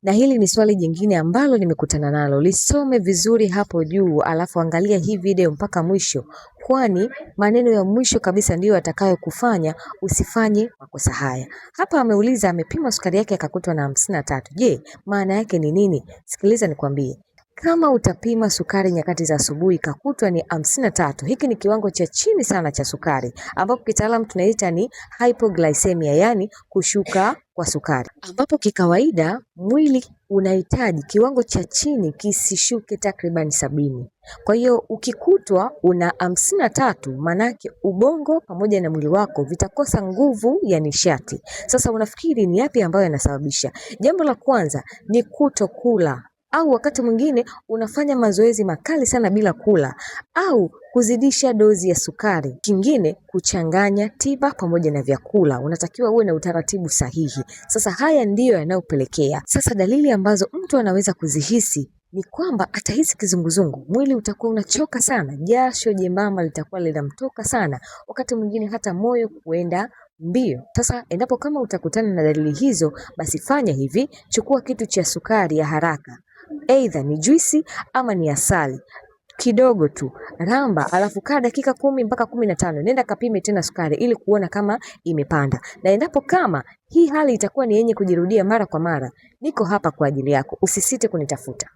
Na hili ni swali jingine ambalo nimekutana nalo. Lisome vizuri hapo juu, alafu angalia hii video mpaka mwisho, kwani maneno ya mwisho kabisa ndiyo yatakayokufanya usifanye makosa haya. Hapa ameuliza amepima sukari yake akakutwa na 53. Je, maana yake ni nini? Sikiliza nikwambie. Kama utapima sukari nyakati za asubuhi kakutwa ni 53, hiki ni kiwango cha chini sana cha sukari, ambapo kitaalamu tunaita ni hypoglycemia, yani kushuka kwa sukari, ambapo kikawaida mwili unahitaji kiwango cha chini kisishuke takriban 70. Kwa hiyo ukikutwa una 53, manake ubongo pamoja na mwili wako vitakosa nguvu ya nishati. Sasa unafikiri ni yapi ambayo yanasababisha? Jambo la kwanza ni kutokula, au wakati mwingine unafanya mazoezi makali sana bila kula, au kuzidisha dozi ya sukari. Kingine, kuchanganya tiba pamoja na vyakula. Unatakiwa uwe na utaratibu sahihi. Sasa haya ndiyo yanayopelekea. Sasa dalili ambazo mtu anaweza kuzihisi ni kwamba atahisi kizunguzungu, mwili utakuwa unachoka sana, jasho jembamba litakuwa linamtoka sana, wakati mwingine hata moyo kuenda mbio. Sasa endapo kama utakutana na dalili hizo, basi fanya hivi: chukua kitu cha sukari ya haraka, aidha ni juisi ama ni asali kidogo tu, ramba, alafu kaa dakika 10 mpaka 15, nenda kapime tena sukari ili kuona kama imepanda. Na endapo kama hii hali itakuwa ni yenye kujirudia mara kwa mara, niko hapa kwa ajili yako, usisite kunitafuta.